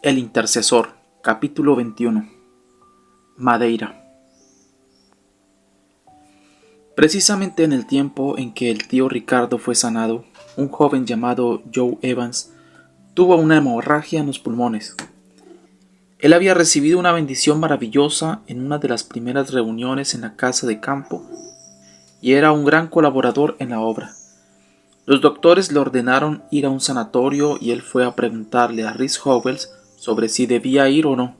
El Intercesor, capítulo 21. Madeira. Precisamente en el tiempo en que el tío Ricardo fue sanado, un joven llamado Joe Evans tuvo una hemorragia en los pulmones. Él había recibido una bendición maravillosa en una de las primeras reuniones en la casa de campo y era un gran colaborador en la obra. Los doctores le ordenaron ir a un sanatorio y él fue a preguntarle a Rhys Howells sobre si debía ir o no.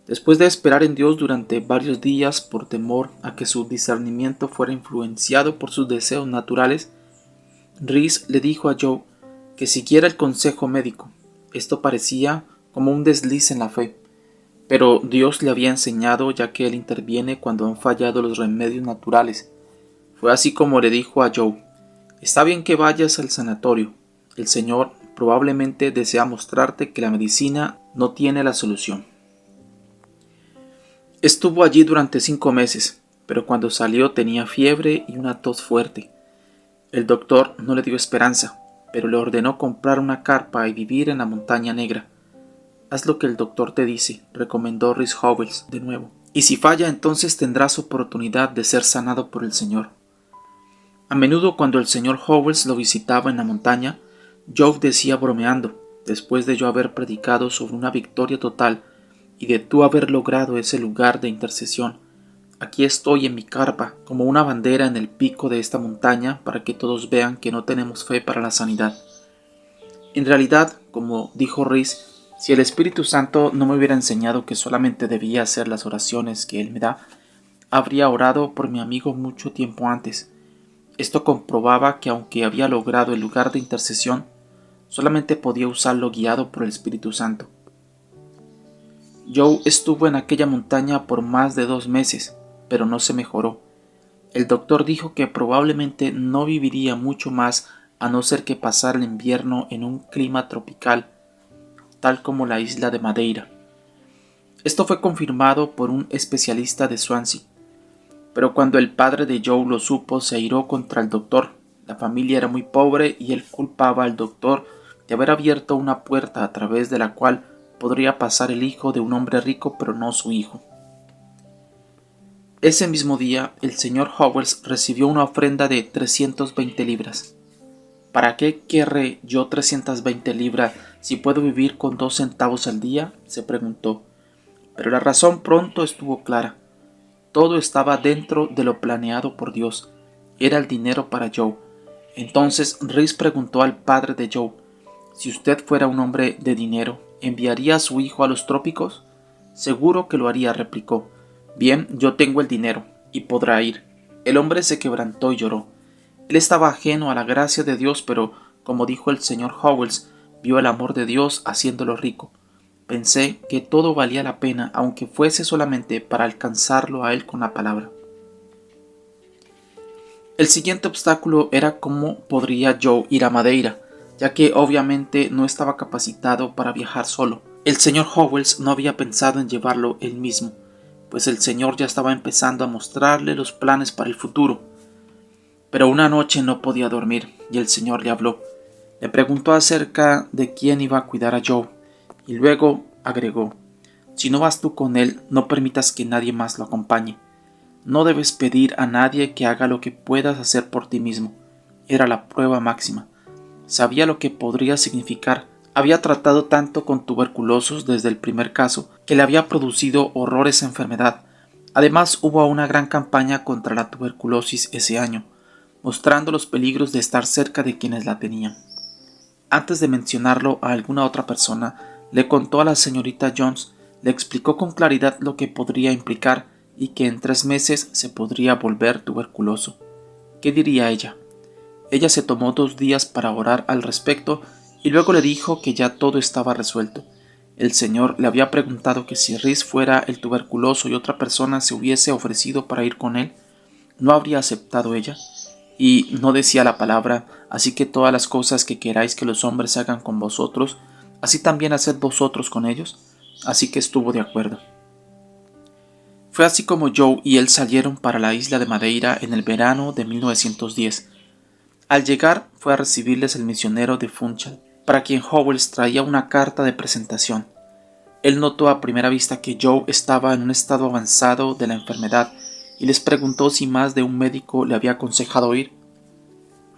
Después de esperar en Dios durante varios días por temor a que su discernimiento fuera influenciado por sus deseos naturales, Rhys le dijo a Joe que siguiera el consejo médico. Esto parecía como un desliz en la fe, pero Dios le había enseñado, ya que Él interviene cuando han fallado los remedios naturales. Fue así como le dijo a Joe: está bien que vayas al sanatorio. El Señor probablemente desea mostrarte que la medicina no tiene la solución. Estuvo allí durante 5 meses, pero cuando salió tenía fiebre y una tos fuerte. El doctor no le dio esperanza, pero le ordenó comprar una carpa y vivir en la montaña negra. Haz lo que el doctor te dice, recomendó Rhys Howells de nuevo. Y si falla, entonces tendrás oportunidad de ser sanado por el Señor. A menudo cuando el señor Howells lo visitaba en la montaña, Joe decía bromeando, después de yo haber predicado sobre una victoria total y de tú haber logrado ese lugar de intercesión: aquí estoy en mi carpa, como una bandera en el pico de esta montaña para que todos vean que no tenemos fe para la sanidad. En realidad, como dijo Rhys, si el Espíritu Santo no me hubiera enseñado que solamente debía hacer las oraciones que Él me da, habría orado por mi amigo mucho tiempo antes. Esto comprobaba que aunque había logrado el lugar de intercesión, solamente podía usarlo guiado por el Espíritu Santo. Joe estuvo en aquella montaña por más de 2 meses, pero no se mejoró. El doctor dijo que probablemente no viviría mucho más a no ser que pasara el invierno en un clima tropical, tal como la isla de Madeira. Esto fue confirmado por un especialista de Swansea. Pero cuando el padre de Joe lo supo, se airó contra el doctor. La familia era muy pobre y él culpaba al doctor de haber abierto una puerta a través de la cual podría pasar el hijo de un hombre rico, pero no su hijo. Ese mismo día, el señor Howells recibió una ofrenda de 320 libras. ¿Para qué querré yo 320 libras si puedo vivir con 2 centavos al día?, se preguntó. Pero la razón pronto estuvo clara. Todo estaba dentro de lo planeado por Dios. Era el dinero para Joe. Entonces Rhys preguntó al padre de Joe: si usted fuera un hombre de dinero, ¿enviaría a su hijo a los trópicos? Seguro que lo haría, replicó. Bien, yo tengo el dinero, y podrá ir. El hombre se quebrantó y lloró. Él estaba ajeno a la gracia de Dios, pero, como dijo el señor Howells, vio el amor de Dios haciéndolo rico. Pensé que todo valía la pena, aunque fuese solamente para alcanzarlo a él con la palabra. El siguiente obstáculo era cómo podría Joe ir a Madeira, ya que obviamente no estaba capacitado para viajar solo. El señor Howells no había pensado en llevarlo él mismo, pues el señor ya estaba empezando a mostrarle los planes para el futuro. Pero una noche no podía dormir y el señor le habló. Le preguntó acerca de quién iba a cuidar a Joe. Y luego agregó: si no vas tú con él, no permitas que nadie más lo acompañe. No debes pedir a nadie que haga lo que puedas hacer por ti mismo. Era la prueba máxima. Sabía lo que podría significar. Había tratado tanto con tuberculosos desde el primer caso que le había producido horrores enfermedad. Además, hubo una gran campaña contra la tuberculosis ese año, mostrando los peligros de estar cerca de quienes la tenían. Antes de mencionarlo a alguna otra persona, le contó a la señorita Jones, le explicó con claridad lo que podría implicar y que en 3 meses se podría volver tuberculoso. ¿Qué diría ella? Ella se tomó 2 días para orar al respecto y luego le dijo que ya todo estaba resuelto. El señor le había preguntado que si Rhys fuera el tuberculoso y otra persona se hubiese ofrecido para ir con él, ¿no habría aceptado ella? Y no decía la palabra: así que todas las cosas que queráis que los hombres hagan con vosotros, así también haced vosotros con ellos. Así que estuvo de acuerdo. Fue así como Joe y él salieron para la isla de Madeira en el verano de 1910. Al llegar, fue a recibirles el misionero de Funchal, para quien Howells traía una carta de presentación. Él notó a primera vista que Joe estaba en un estado avanzado de la enfermedad y les preguntó si más de un médico le había aconsejado ir.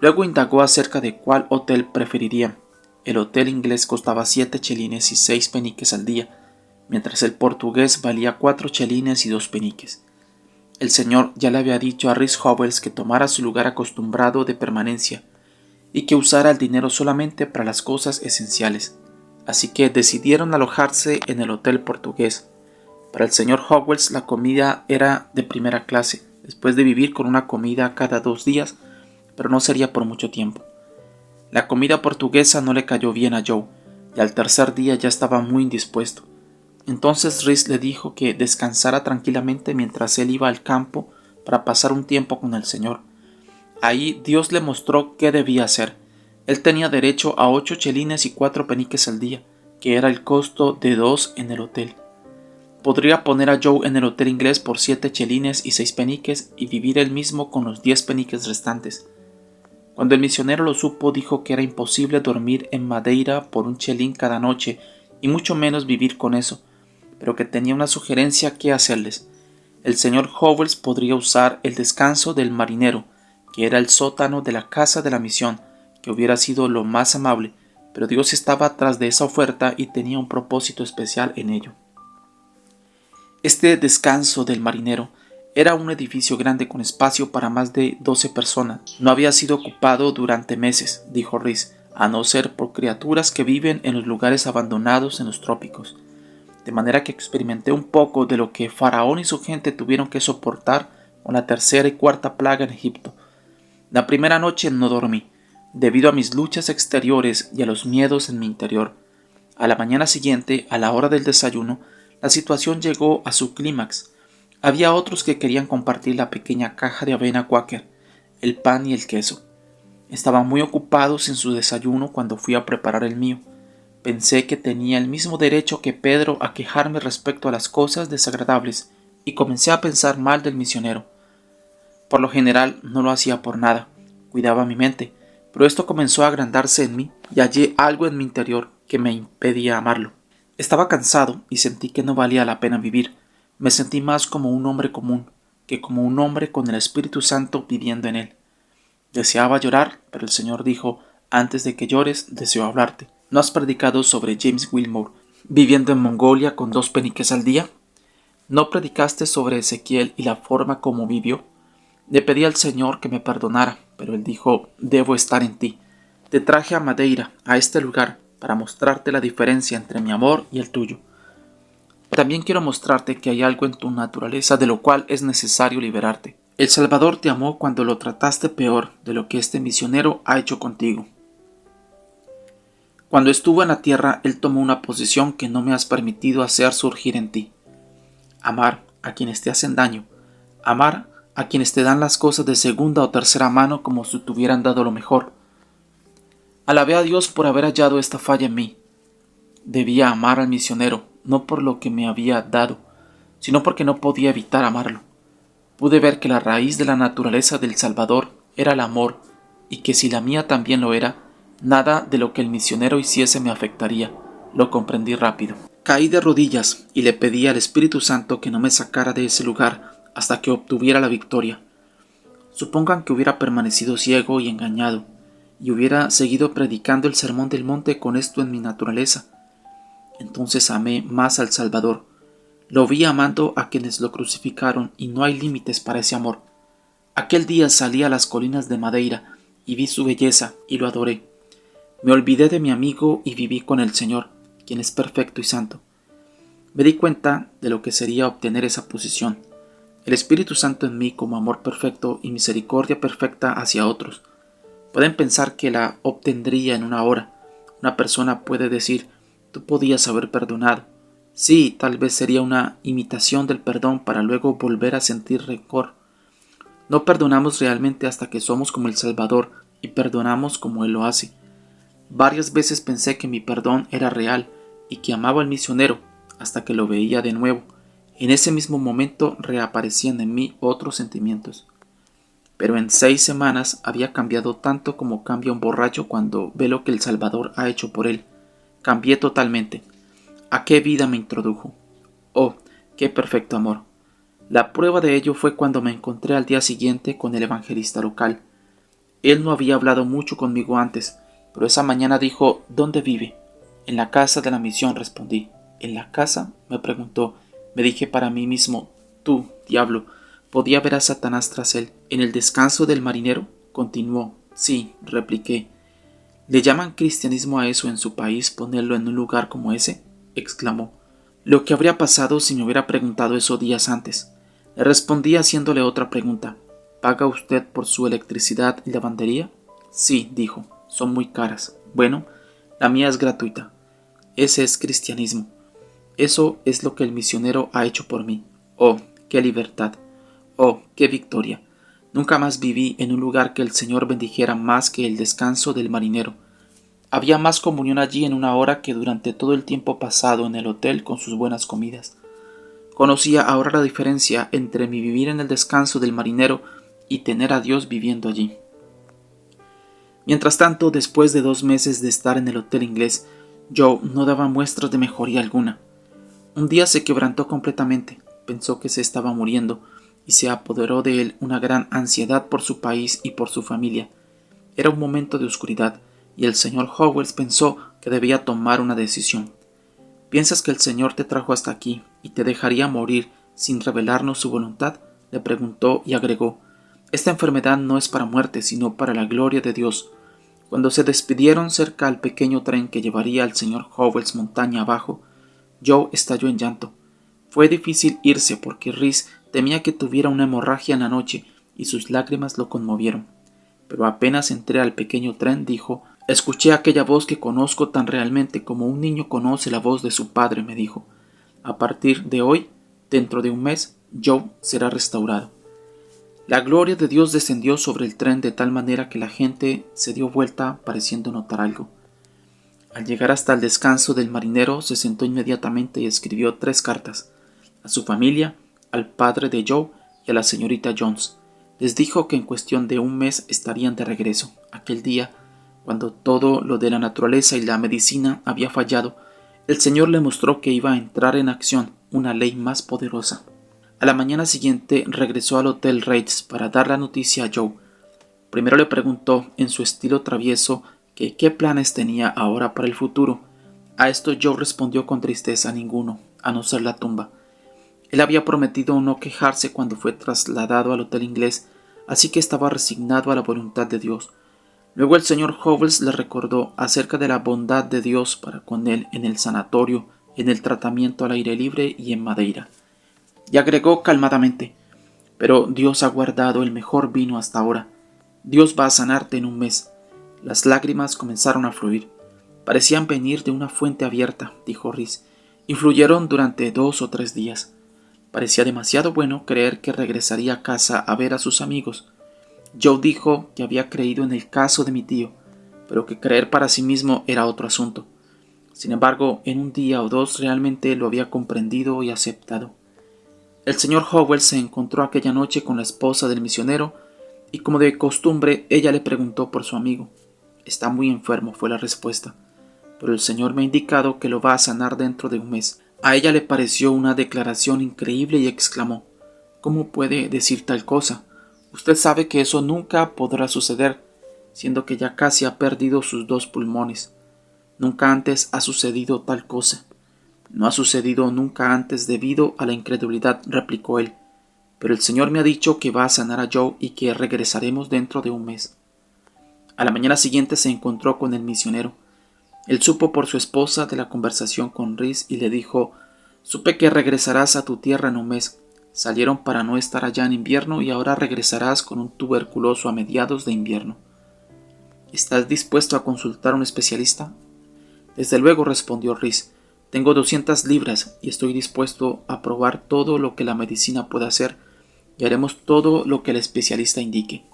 Luego indagó acerca de cuál hotel preferirían. El hotel inglés costaba 7 chelines y 6 peniques al día, mientras el portugués valía 4 chelines y 2 peniques. El señor ya le había dicho a Rhys Howells que tomara su lugar acostumbrado de permanencia y que usara el dinero solamente para las cosas esenciales, así que decidieron alojarse en el hotel portugués. Para el señor Howells la comida era de primera clase, después de vivir con una comida cada 2 días, pero no sería por mucho tiempo. La comida portuguesa no le cayó bien a Joe, y al tercer día ya estaba muy indispuesto. Entonces Rhys le dijo que descansara tranquilamente mientras él iba al campo para pasar un tiempo con el Señor. Ahí Dios le mostró qué debía hacer. Él tenía derecho a 8 chelines y 4 peniques al día, que era el costo de 2 en el hotel. Podría poner a Joe en el hotel inglés por 7 chelines y 6 peniques y vivir él mismo con los 10 peniques restantes. Cuando el misionero lo supo, dijo que era imposible dormir en Madeira por un chelín cada noche y mucho menos vivir con eso, pero que tenía una sugerencia que hacerles. El señor Howells podría usar el descanso del marinero, que era el sótano de la casa de la misión, que hubiera sido lo más amable, pero Dios estaba tras de esa oferta y tenía un propósito especial en ello. Este descanso del marinero era un edificio grande con espacio para más de 12 personas. No había sido ocupado durante meses, dijo Rhys, a no ser por criaturas que viven en los lugares abandonados en los trópicos. De manera que experimenté un poco de lo que Faraón y su gente tuvieron que soportar con la tercera y cuarta plaga en Egipto. La primera noche no dormí, debido a mis luchas exteriores y a los miedos en mi interior. A la mañana siguiente, a la hora del desayuno, la situación llegó a su clímax. Había otros que querían compartir la pequeña caja de avena Quaker, el pan y el queso. Estaban muy ocupados en su desayuno cuando fui a preparar el mío. Pensé que tenía el mismo derecho que Pedro a quejarme respecto a las cosas desagradables y comencé a pensar mal del misionero. Por lo general no lo hacía por nada, cuidaba mi mente, pero esto comenzó a agrandarse en mí y hallé algo en mi interior que me impedía amarlo. Estaba cansado y sentí que no valía la pena vivir. Me sentí más como un hombre común que como un hombre con el Espíritu Santo viviendo en él. Deseaba llorar, pero el Señor dijo: antes de que llores, deseo hablarte. ¿No has predicado sobre James Wilmore viviendo en Mongolia con 2 peniques al día? ¿No predicaste sobre Ezequiel y la forma como vivió? Le pedí al Señor que me perdonara, pero él dijo: debo estar en ti. Te traje a Madeira, a este lugar, para mostrarte la diferencia entre mi amor y el tuyo. También quiero mostrarte que hay algo en tu naturaleza de lo cual es necesario liberarte. El Salvador te amó cuando lo trataste peor de lo que este misionero ha hecho contigo. Cuando estuvo en la tierra, Él tomó una posición que no me has permitido hacer surgir en ti. Amar a quienes te hacen daño. Amar a quienes te dan las cosas de segunda o tercera mano como si te hubieran dado lo mejor. Alabé a Dios por haber hallado esta falla en mí. Debía amar al misionero, no por lo que me había dado, sino porque no podía evitar amarlo. Pude ver que la raíz de la naturaleza del Salvador era el amor, y que si la mía también lo era, nada de lo que el misionero hiciese me afectaría. Lo comprendí rápido. Caí de rodillas y le pedí al Espíritu Santo que no me sacara de ese lugar hasta que obtuviera la victoria. Supongan que hubiera permanecido ciego y engañado, y hubiera seguido predicando el sermón del monte con esto en mi naturaleza. Entonces amé más al Salvador. Lo vi amando a quienes lo crucificaron y no hay límites para ese amor. Aquel día salí a las colinas de Madeira y vi su belleza y lo adoré. Me olvidé de mi amigo y viví con el Señor, quien es perfecto y santo. Me di cuenta de lo que sería obtener esa posición. El Espíritu Santo en mí como amor perfecto y misericordia perfecta hacia otros. Pueden pensar que la obtendría en una hora. Una persona puede decir: tú podías haber perdonado. Sí, tal vez sería una imitación del perdón para luego volver a sentir rencor. No perdonamos realmente hasta que somos como el Salvador y perdonamos como Él lo hace. Varias veces pensé que mi perdón era real y que amaba al misionero hasta que lo veía de nuevo. En ese mismo momento reaparecían en mí otros sentimientos. Pero en 6 semanas había cambiado tanto como cambia un borracho cuando ve lo que el Salvador ha hecho por él. Cambié totalmente. ¿A qué vida me introdujo? Oh, qué perfecto amor. La prueba de ello fue cuando me encontré al día siguiente con el evangelista local. Él no había hablado mucho conmigo antes, pero esa mañana dijo: ¿Dónde vive? En la casa de la misión, respondí. ¿En la casa?, me preguntó. Me dije para mí mismo: tú, diablo, podía ver a Satanás tras él. ¿En el descanso del marinero?, continuó. Sí, repliqué. ¿Le llaman cristianismo a eso en su país, ponerlo en un lugar como ese?, exclamó. Lo que habría pasado si me hubiera preguntado eso días antes. Le respondí haciéndole otra pregunta. ¿Paga usted por su electricidad y lavandería? Sí, dijo. Son muy caras. Bueno, la mía es gratuita. Ese es cristianismo. Eso es lo que el misionero ha hecho por mí. Oh, qué libertad. Oh, qué victoria. Nunca más viví en un lugar que el Señor bendijera más que el descanso del marinero. Había más comunión allí en una hora que durante todo el tiempo pasado en el hotel con sus buenas comidas. Conocía ahora la diferencia entre mi vivir en el descanso del marinero y tener a Dios viviendo allí. Mientras tanto, después de 2 meses de estar en el hotel inglés, Joe no daba muestras de mejoría alguna. Un día se quebrantó completamente, pensó que se estaba muriendo, y se apoderó de él una gran ansiedad por su país y por su familia. Era un momento de oscuridad, y el señor Howells pensó que debía tomar una decisión. ¿Piensas que el Señor te trajo hasta aquí y te dejaría morir sin revelarnos su voluntad?, le preguntó y agregó: esta enfermedad no es para muerte, sino para la gloria de Dios. Cuando se despidieron cerca al pequeño tren que llevaría al señor Howells montaña abajo, Joe estalló en llanto. Fue difícil irse porque Rhys temía que tuviera una hemorragia en la noche y sus lágrimas lo conmovieron. Pero apenas entré al pequeño tren, dijo: escuché aquella voz que conozco tan realmente como un niño conoce la voz de su padre, me dijo. A partir de hoy, dentro de un mes, Joe será restaurado. La gloria de Dios descendió sobre el tren de tal manera que la gente se dio vuelta pareciendo notar algo. Al llegar hasta el descanso del marinero, se sentó inmediatamente y escribió 3 cartas, a su familia, al padre de Joe y a la señorita Jones. Les dijo que en cuestión de un mes estarían de regreso. Aquel día, cuando todo lo de la naturaleza y la medicina había fallado, el Señor le mostró que iba a entrar en acción una ley más poderosa. A la mañana siguiente regresó al Hotel Reitz para dar la noticia a Joe. Primero le preguntó, en su estilo travieso, que qué planes tenía ahora para el futuro. A esto Joe respondió con tristeza: ninguno, a no ser la tumba. Él había prometido no quejarse cuando fue trasladado al hotel inglés, así que estaba resignado a la voluntad de Dios. Luego el señor Howells le recordó acerca de la bondad de Dios para con él en el sanatorio, en el tratamiento al aire libre y en Madeira. Y agregó calmadamente: pero Dios ha guardado el mejor vino hasta ahora. Dios va a sanarte en un mes. Las lágrimas comenzaron a fluir. Parecían venir de una fuente abierta, dijo Rhys, y fluyeron durante 2 o 3 días. Parecía demasiado bueno creer que regresaría a casa a ver a sus amigos. Joe dijo que había creído en el caso de mi tío, pero que creer para sí mismo era otro asunto. Sin embargo, en un día o 2 realmente lo había comprendido y aceptado. El señor Howells se encontró aquella noche con la esposa del misionero y, como de costumbre, ella le preguntó por su amigo. Está muy enfermo, fue la respuesta, pero el Señor me ha indicado que lo va a sanar dentro de un mes. A ella le pareció una declaración increíble y exclamó: ¿cómo puede decir tal cosa? Usted sabe que eso nunca podrá suceder, siendo que ya casi ha perdido sus 2 pulmones. Nunca antes ha sucedido tal cosa. No ha sucedido nunca antes debido a la incredulidad, replicó él. Pero el Señor me ha dicho que va a sanar a Joe y que regresaremos dentro de un mes. A la mañana siguiente se encontró con el misionero. Él supo por su esposa de la conversación con Rhys y le dijo: supe que regresarás a tu tierra en un mes. Salieron para no estar allá en invierno y ahora regresarás con un tuberculoso a mediados de invierno. ¿Estás dispuesto a consultar a un especialista? Desde luego, respondió Rhys. Tengo 200 libras y estoy dispuesto a probar todo lo que la medicina pueda hacer y haremos todo lo que el especialista indique.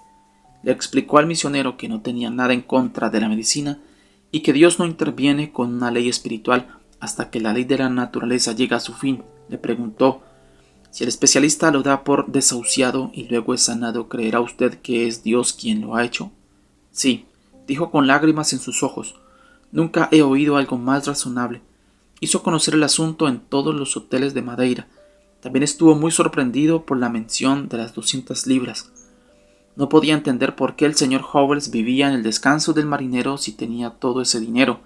Le explicó al misionero que no tenía nada en contra de la medicina y que Dios no interviene con una ley espiritual hasta que la ley de la naturaleza llega a su fin. Le preguntó: si el especialista lo da por desahuciado y luego es sanado, ¿creerá usted que es Dios quien lo ha hecho? Sí, dijo con lágrimas en sus ojos. Nunca he oído algo más razonable. hizo conocer el asunto en todos los hoteles de Madeira. También estuvo muy sorprendido por la mención de las 200 libras. No podía entender por qué el señor Howells vivía en el descanso del marinero si tenía todo ese dinero.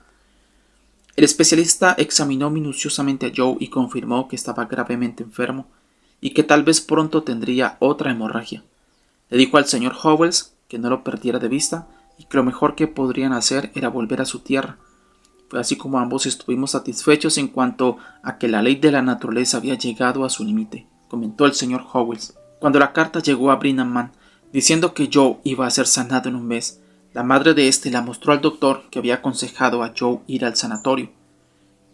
El especialista examinó minuciosamente a Joe y confirmó que estaba gravemente enfermo y que tal vez pronto tendría otra hemorragia. Le dijo al señor Howells que no lo perdiera de vista y que lo mejor que podrían hacer era volver a su tierra. Fue así como ambos estuvimos satisfechos en cuanto a que la ley de la naturaleza había llegado a su límite, comentó el señor Howells. Cuando la carta llegó a Brennan Mann diciendo que Joe iba a ser sanado en un mes, la madre de éste la mostró al doctor, que había aconsejado a Joe ir al sanatorio.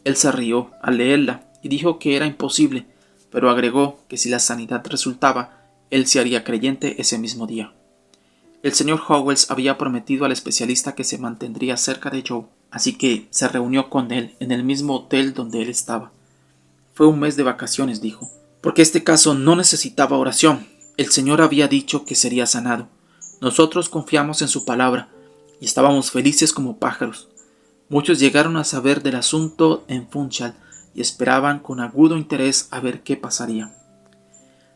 Él se rió al leerla y dijo que era imposible, pero agregó que si la sanidad resultaba, él se haría creyente ese mismo día. El señor Howells había prometido al especialista que se mantendría cerca de Joe, así que se reunió con él en el mismo hotel donde él estaba. Fue un mes de vacaciones, dijo, porque este caso no necesitaba oración. El Señor había dicho que sería sanado. Nosotros confiamos en su palabra y estábamos felices como pájaros. Muchos llegaron a saber del asunto en Funchal y esperaban con agudo interés a ver qué pasaría.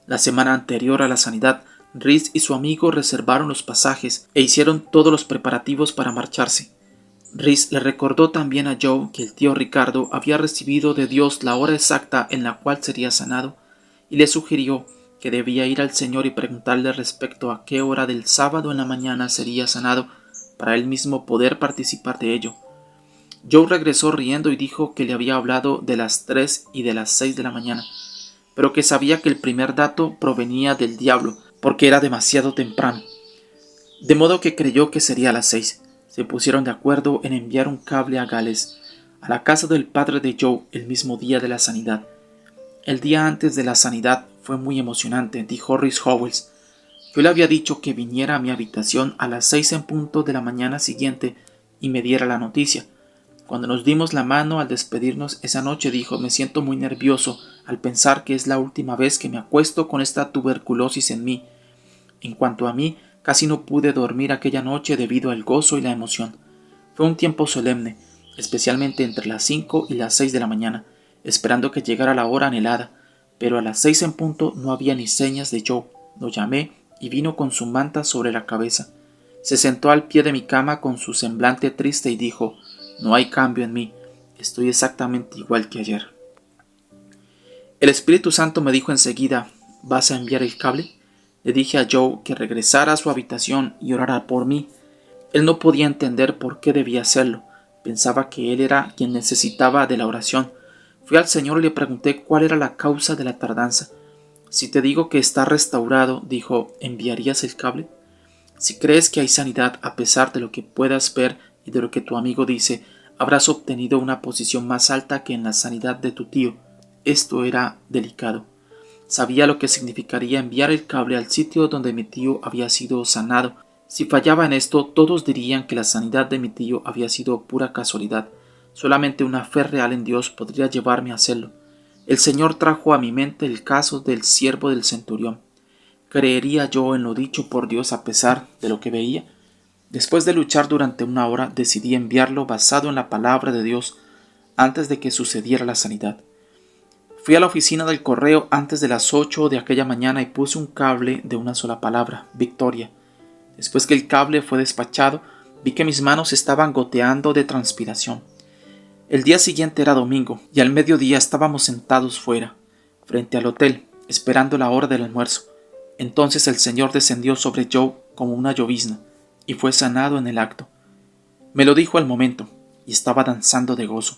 La semana anterior a la sanidad, Rhys y su amigo reservaron los pasajes e hicieron todos los preparativos para marcharse. Rhys le recordó también a Joe que el tío Ricardo había recibido de Dios la hora exacta en la cual sería sanado y le sugirió que debía ir al Señor y preguntarle respecto a qué hora del sábado en la mañana sería sanado para él mismo poder participar de ello. Joe regresó riendo y dijo que le había hablado de las 3 y de las 6 de la mañana, pero que sabía que el primer dato provenía del diablo, porque era demasiado temprano. De modo que creyó que sería a las 6. Se pusieron de acuerdo en enviar un cable a Gales, a la casa del padre de Joe, el mismo día de la sanidad. El día antes de la sanidad fue muy emocionante, dijo Rhys Howells. Yo le había dicho que viniera a mi habitación a las 6 en punto de la mañana siguiente y me diera la noticia. Cuando nos dimos la mano al despedirnos esa noche, dijo, me siento muy nervioso al pensar que es la última vez que me acuesto con esta tuberculosis en mí. En cuanto a mí, casi no pude dormir aquella noche debido al gozo y la emoción. Fue un tiempo solemne, especialmente entre las 5 y las 6 de la mañana, esperando que llegara la hora anhelada, pero a las 6 en punto no había ni señas de Joe. Lo llamé y vino con su manta sobre la cabeza. Se sentó al pie de mi cama con su semblante triste y dijo, no hay cambio en mí, estoy exactamente igual que ayer. El Espíritu Santo me dijo enseguida, ¿vas a enviar el cable? Le dije a Joe que regresara a su habitación y orara por mí. Él no podía entender por qué debía hacerlo. Pensaba que él era quien necesitaba de la oración. Fui al Señor y le pregunté cuál era la causa de la tardanza. Si te digo que está restaurado, dijo, ¿enviarías el cable? Si crees que hay sanidad a pesar de lo que puedas ver y de lo que tu amigo dice, habrás obtenido una posición más alta que en la sanidad de tu tío. Esto era delicado. Sabía lo que significaría enviar el cable al sitio donde mi tío había sido sanado. Si fallaba en esto, todos dirían que la sanidad de mi tío había sido pura casualidad. Solamente una fe real en Dios podría llevarme a hacerlo. El Señor trajo a mi mente el caso del siervo del centurión. ¿Creería yo en lo dicho por Dios a pesar de lo que veía? Después de luchar durante una hora, decidí enviarlo basado en la palabra de Dios antes de que sucediera la sanidad. Fui a la oficina del correo antes de las 8 de aquella mañana y puse un cable de una sola palabra, Victoria. Después que el cable fue despachado, vi que mis manos estaban goteando de transpiración. El día siguiente era domingo y al mediodía estábamos sentados fuera, frente al hotel, esperando la hora del almuerzo. Entonces el Señor descendió sobre Joe como una llovizna y fue sanado en el acto. Me lo dijo al momento y estaba danzando de gozo.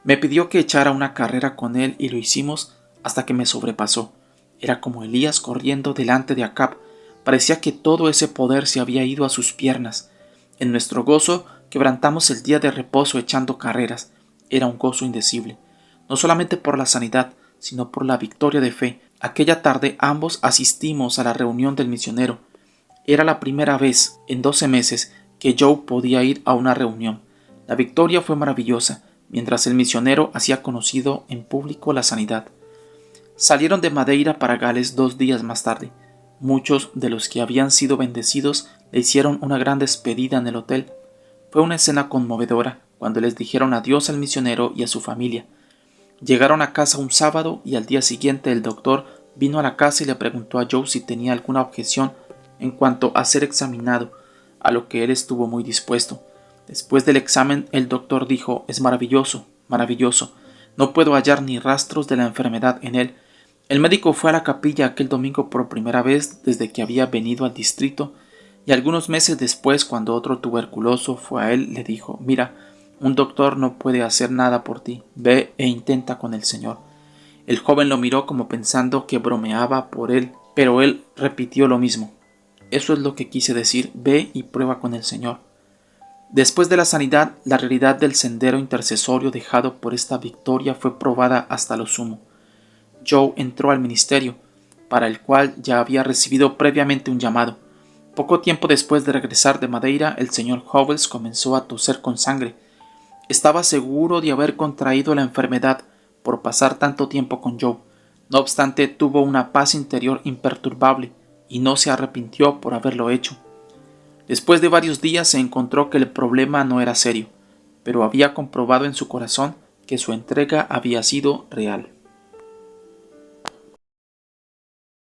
Me pidió que echara una carrera con él y lo hicimos hasta que me sobrepasó. Era como Elías corriendo delante de Acab. Parecía que todo ese poder se había ido a sus piernas. En nuestro gozo quebrantamos el día de reposo echando carreras. Era un gozo indecible, no solamente por la sanidad, sino por la victoria de fe. Aquella tarde ambos asistimos a la reunión del misionero. Era la primera vez en 12 meses que Joe podía ir a una reunión. La victoria fue maravillosa, mientras el misionero hacía conocido en público la sanidad. Salieron de Madeira para Gales 2 días más tarde. Muchos de los que habían sido bendecidos le hicieron una gran despedida en el hotel. Fue una escena conmovedora, cuando les dijeron adiós al misionero y a su familia. Llegaron a casa un sábado y al día siguiente el doctor vino a la casa y le preguntó a Joe si tenía alguna objeción en cuanto a ser examinado, a lo que él estuvo muy dispuesto. Después del examen, el doctor dijo: «Es maravilloso, maravilloso. No puedo hallar ni rastros de la enfermedad en él». El médico fue a la capilla aquel domingo por primera vez desde que había venido al distrito, y algunos meses después, cuando otro tuberculoso fue a él, le dijo: «Mira, un doctor no puede hacer nada por ti. Ve e intenta con el Señor». El joven lo miró como pensando que bromeaba por él, pero él repitió lo mismo: «Eso es lo que quise decir. Ve y prueba con el Señor». Después de la sanidad, la realidad del sendero intercesorio dejado por esta victoria fue probada hasta lo sumo. Joe entró al ministerio, para el cual ya había recibido previamente un llamado. Poco tiempo después de regresar de Madeira, el señor Howells comenzó a toser con sangre. Estaba seguro de haber contraído la enfermedad por pasar tanto tiempo con Joe. No obstante, tuvo una paz interior imperturbable y no se arrepintió por haberlo hecho. Después de varios días se encontró que el problema no era serio, pero había comprobado en su corazón que su entrega había sido real.